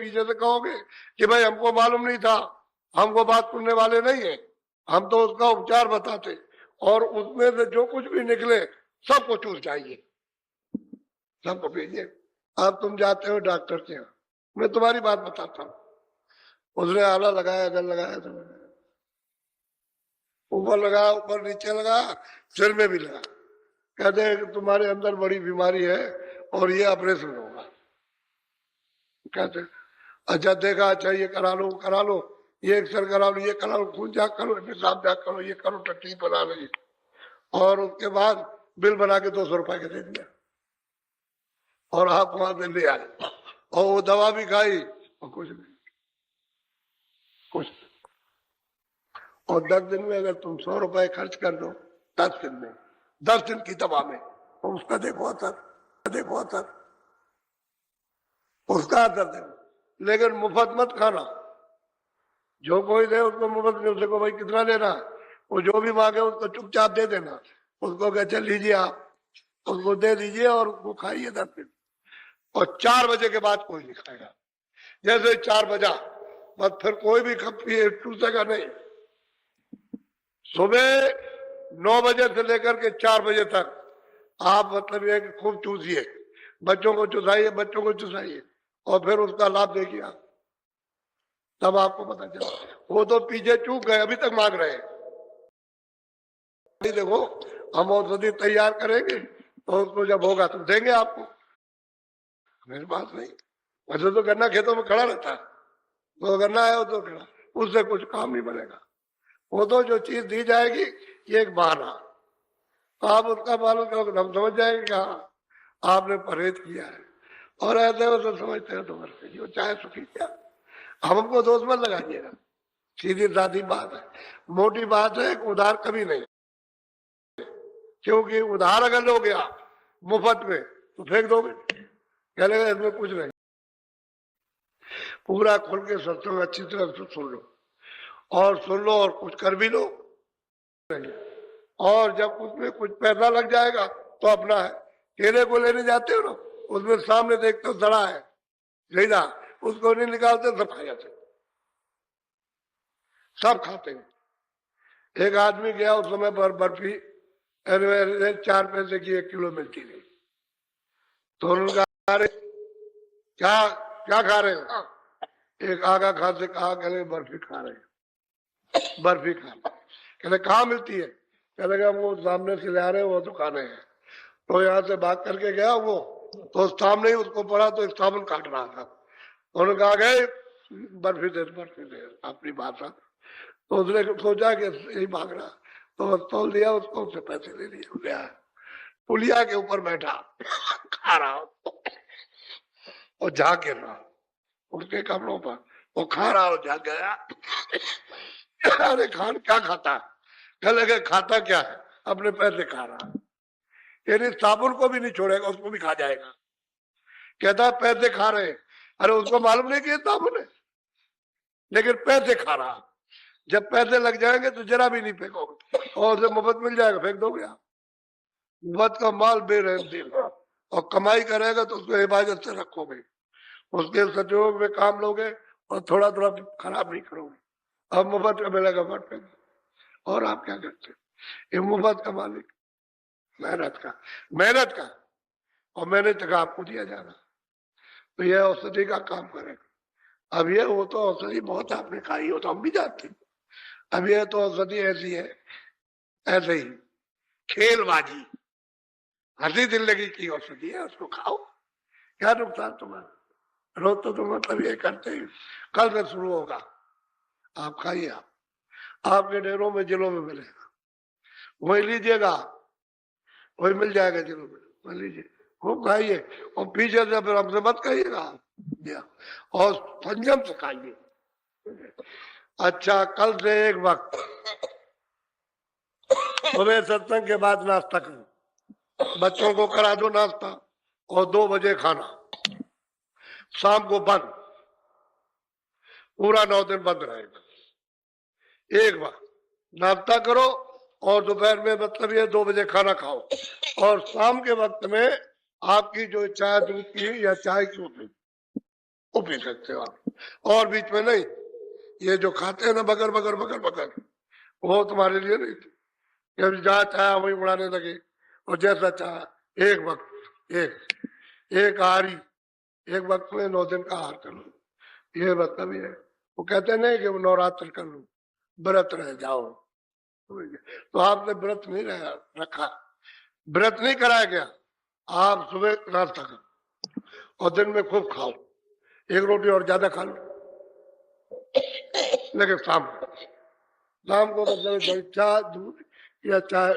पीछे से कहोगे कि भाई हमको मालूम नहीं था, हमको बात सुनने वाले नहीं है, हम तो उसका उपचार बताते, और उसमें से जो कुछ भी निकले सबको चूस चाहिए, सबको भेजिए। अब तुम जाते हो डॉक्टर के यहाँ, मैं तुम्हारी बात बताता हूँ, उसने आला लगाया, इधर लगाया, ऊपर लगा, ऊपर नीचे लगा, सिर में भी लगा, कहते हैं कि तुम्हारे अंदर बड़ी बीमारी है और ये ऑपरेशन होगा। कहते अच्छा देखा, अच्छा ये करा लो, ये एक्सरे करा लो, ये करा लो, खून जांच करो, पेशाब जांच करो, ये करो, टट्टी बना लो, और उसके बाद बिल बना के 200 रुपए के दे दिया, और आप वहां से ले आए, और वो दवा भी खाई और कुछ नहीं, कुछ। और 10 दिन में अगर तुम 100 रुपए खर्च कर दो, 10 दिन में, 10 दिन की दवा में, तो उसका देखो असर, उसका असर देखो। लेकिन मुफ्त मत खाना, जो कोई दे उसको मुफ्त में, उसको भाई कितना लेना, वो जो भी मांगे उसको चुपचाप दे देना, उसको कह चल लीजिए आप, उसको दे दीजिए और उसको खाइए 10 दिन। और 4 बजे के बाद कोई नहीं खाएगा, जैसे 4 बजा बस फिर कोई भी टूटेगा नहीं। सुबह 9 बजे से लेकर के 4 बजे तक आप मतलब ये खूब चूसिए, बच्चों को चुसाइए, और फिर उसका लाभ देखिए आप, तब आपको पता चला। वो तो पीछे चूक गए, अभी तक मांग रहे हैं। देखो हम औषधि तैयार करेंगे तो उसको जब होगा तो देंगे आपको, मेरी बात नहीं। वैसे तो गन्ना खेतों में खड़ा रहता है, तो गन्ना है वो तो खड़ा, उससे कुछ काम नहीं बनेगा। वो तो जो चीज दी जाएगी ये एक बहाना, तो आप उसका पालन करोगे, हम समझ जाएंगे कि हाँ आपने परहेज किया है, और ऐसे वैसे समझते हैं तो मरते जो चाहे सुखी क्या। हमको दोष मत लगाइएगा, सीधी साधी बात है, मोटी बात है, उधार कभी नहीं, क्योंकि उधार अगर लोगे आप मुफ्त में तो फेंक दोगे, कह लेगा इसमें कुछ नहीं। पूरा खुल के सत्संग अच्छी तरह से सुन लो, और कुछ कर भी लो, और जब उसमें कुछ पैसा लग जाएगा तो अपना है। केले को लेने जाते हो ना, उसमें सामने देखते हो सड़ा है, लेना उसको नहीं निकालते, सब खा जाते, सब खाते हैं। एक आदमी गया, उस समय पर बर्फी 4 पैसे की 1 किलो मिलती थी, तो उन्होंने कहा क्या क्या खा रहे हो? एक आगा खा से कहा, कहले बर्फी खा रहे हैं, बर्फी खा। कहले कहाँ मिलती है? कहले वो सामने से ले आ रहे हैं, वो दुकानें हैं। तो यहाँ से भाग करके गया वो, तो सामने ही उसको पड़ा तो एक साबुन काट रहा था, उन्होंने कहा गए बर्फी दे अपनी भाषा। तो उसने सोचा कि यही भाग रहा, तो तोल दिया उसको, उससे पैसे ले लिए, पुलिया के ऊपर बैठा खा रहा और झाग गिर रहा उसके कपड़ों पर, वो खा रहा और झाग गया। अरे खान क्या खाता? कहले खाता क्या है, अपने पैसे खा रहा, यानी साबुन को भी नहीं छोड़ेगा, उसको भी खा जाएगा। कहता पैसे खा रहे, अरे उसको मालूम नहीं कि ये साबुन है, लेकिन पैसे खा रहा। जब पैसे लग जाएंगे तो जरा भी नहीं फेंकोगे, और उसे मुफ्त मिल जाएगा फेंक दोगे आप। मुफ्त का माल बेरहम दिल, और कमाई करेगा तो उसको हिफाजत से रखोगे, उसके सहयोग में काम लोगे, और थोड़ा थोड़ा खराब नहीं करोगे। अब मुफ्त का मिलेगा मत फेंको, और आप क्या करते? ये मुफ्त का मालिक मेहनत का, और मेहनत का आपको दिया जाना, तो यह औषधि का काम करेगा। अब ये वो तो औषधि बहुत आपने खाई हो, तो हम भी जानते हैं। अब ये तो औषधि ऐसी है, ऐसे ही खेलबाजी, हंसी जिंदगी की औषधि है, उसको खाओ, क्या नुकसान तुम्हारा? रोज तो तुम मतलब ये करते ही, कल से शुरू होगा, आप खाइए, आपके डेरों में जिलों में मिलेगा, वही लीजिएगा, वही मिल जाएगा जिलों में, वही लीजिए, खूब खाइए, और पीछे से फिर हमसे मत खाइएगा, और संयम से खाइए। अच्छा, कल से एक वक्त सुबह सत्संग के बाद नाश्ता करो, बच्चों को करा दो नाश्ता, और 2 बजे खाना, शाम को बंद, पूरा 9 दिन बंद रहेगा। एक बार नाश्ता करो, और दोपहर में मतलब ये 2 बजे खाना खाओ, और शाम के वक्त में आपकी जो चाय दूध की या चाय की होती, वो पी सकते हो आप, और बीच में नहीं। ये जो खाते हैं ना बगर बगर बगर बगर, वो तुम्हारे लिए नहीं थी। जब जहाँ चाहा वही उड़ाने लगे, और जैसा चाहा एक वक्त एक आहारी, एक वक्त में 9 दिन का आहार कर लो, ये मतलब ये है। वो कहते नहीं कि वो नवरात्र कर लो, व्रत रह जाओ। तो आपने व्रत नहीं रखा, व्रत नहीं कराया गया। आप सुबह नाश्ता करो और दिन में खूब खाओ, 1 रोटी और ज्यादा खा लो, लेकिन शाम को मतलब चाय दूध या चाय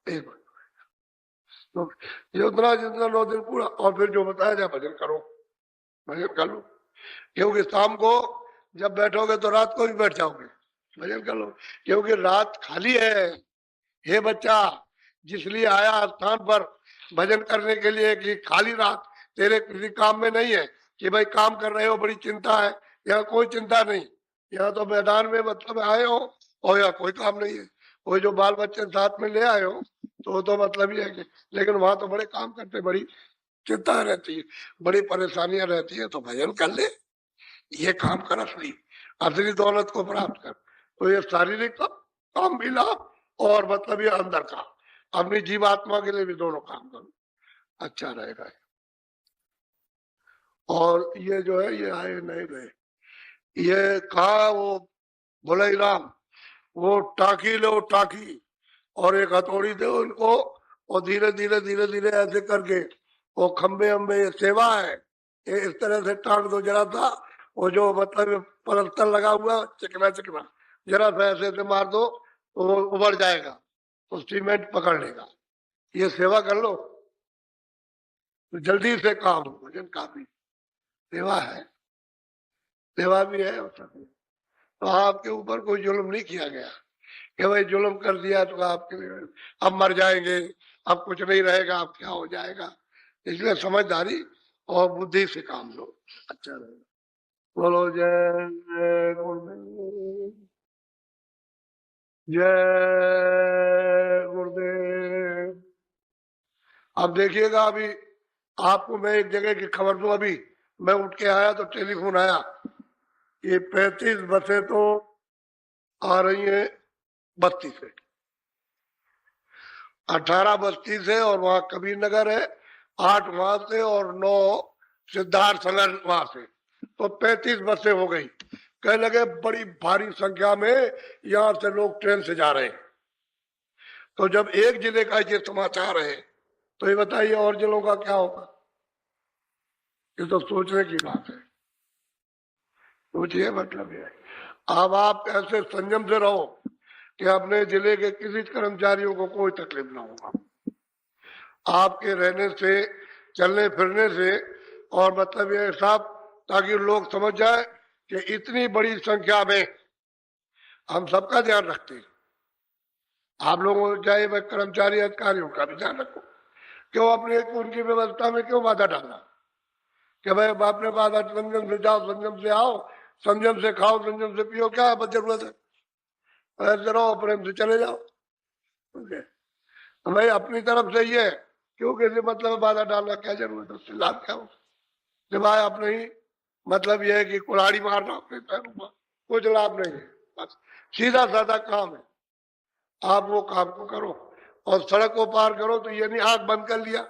एक, तो ये उतना जितना 9 दिन पूरा। और फिर जो बताया जाए भजन करो, भजन कर लो, क्योंकि शाम को जब बैठोगे तो रात को भी बैठ जाओगे, भजन कर लो। क्योंकि रात खाली है। हे बच्चा, जिसलिए आया स्थान पर भजन करने के लिए कि खाली रात तेरे किसी काम में नहीं है कि भाई काम कर रहे हो बड़ी चिंता है, यहाँ कोई चिंता नहीं। यहाँ तो मैदान में मतलब आए हो और यहाँ कोई काम नहीं है। कोई जो बाल बच्चे साथ में ले आए हो तो वो तो मतलब ही है कि, लेकिन वहां तो बड़े काम करते, बड़ी चिंता रहती है, बड़ी परेशानियां रहती है। तो भजन कर ले, ये काम कर, असली दौलत को प्राप्त कर। तो ये शारीरिक काम भी लाभ, और मतलब ये अंदर का अपनी जीवात्मा के लिए भी दोनों काम करो, अच्छा रहेगा। और ये जो है ये आए नहीं गए, ये कहा वो बोले राम, वो टाकी लो टाकी, और एक हथौड़ी दे उनको, और धीरे धीरे धीरे धीरे ऐसे करके वो खंबे अम्बे, ये सेवा है, ये इस तरह से टांग दो जरा सा, वो जो मतलब पलस्तर लगा हुआ चिकना चिकना, जरा सा ऐसे ऐसे मार दो तो वो उभर जाएगा, तो सीमेंट पकड़ लेगा। ये सेवा कर लो तो जल्दी से काम हो। भजन काफी सेवा है, सेवा भी है और सब। तो आपके ऊपर कोई जुल्म नहीं किया गया कि भाई जुल्म कर दिया तो आपके लिए अब मर जाएंगे, अब कुछ नहीं रहेगा, अब क्या हो जाएगा। इसलिए समझदारी और बुद्धि से काम लो, अच्छा रहेगा। बोलो जय जय गुरुदेव, जय गुरुदेव। अब देखिएगा, अभी आपको मैं एक जगह की खबर दूं। अभी मैं उठ के आया तो टेलीफोन आया, ये 35 बसें तो आ रही हैं बस्ती से, 18 बस्ती से, और वहां कबीर नगर है, 8 वहां से और 9 सिद्धार्थ नगर वहां से, तो 35 बसें हो गई। कहने लगे बड़ी भारी संख्या में यहाँ से लोग ट्रेन से जा रहे हैं। तो जब एक जिले का ये समाचार है तो ये बताइए और जिलों का क्या होगा। ये तो सोचने की बात है, सोचिए। मतलब ये अब आप ऐसे संयम से रहो कि अपने जिले के किसी कर्मचारियों को कोई तकलीफ ना होगा, आपके रहने से, चलने फिरने से। और मतलब ये साहब, ताकि लोग समझ जाए कि इतनी बड़ी संख्या में हम सबका ध्यान रखते हैं। आप लोगों को चाहे वह कर्मचारी अधिकारियों का भी ध्यान रखो। क्यों अपने उनकी व्यवस्था में क्यों बाधा डालना कि भाई आपने बाधा, संयम से जाओ, संयम से आओ, संयम से खाओ, संयम से पियो, क्या है जरूरत है, ऐसे रहो, प्रेम से चले जाओ। तो भाई अपनी तरफ से ये क्यों किसी मतलब बाधा डालना, क्या जरूरत है, उससे लाभ क्या हो सिवाय अपने ही मतलब यह है कि कुल्हाड़ी मारना अपने पैरों पर, कुछ लाभ नहीं है। बस सीधा साधा काम है, आप वो काम को करो। और सड़क को पार करो तो ये नहीं आंख बंद कर लिया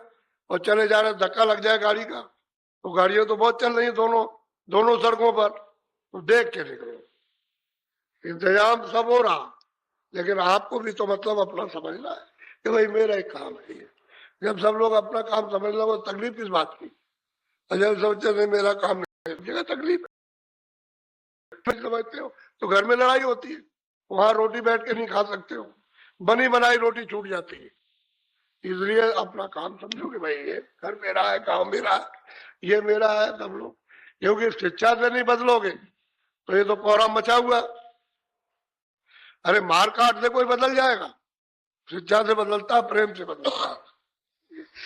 और चले जा रहे, धक्का लग जाए गाड़ी का, तो गाड़ियां तो बहुत चल रही है दोनों सड़कों पर, तो देख के निकलो। इंतजाम सब हो रहा, लेकिन आपको भी तो मतलब अपना समझना है कि भाई मेरा एक काम है ये। जब सब लोग अपना काम समझ लो, तकलीफ किस बात की। जब सोचते नहीं मेरा काम नहीं, जगह तकलीफ है, समझते हो तो घर में लड़ाई होती है, वहां रोटी बैठ के नहीं खा सकते हो, बनी बनाई रोटी छूट जाती है। इसलिए अपना काम समझो कि भाई ये घर मेरा है, काम मेरा है, ये मेरा है सब लोग। क्योंकि शिक्षा से नहीं बदलोगे तो ये तो कोहराम मचा हुआ। अरे मार काट से कोई बदल जाएगा, शिक्षा से बदलता, प्रेम से बदलता।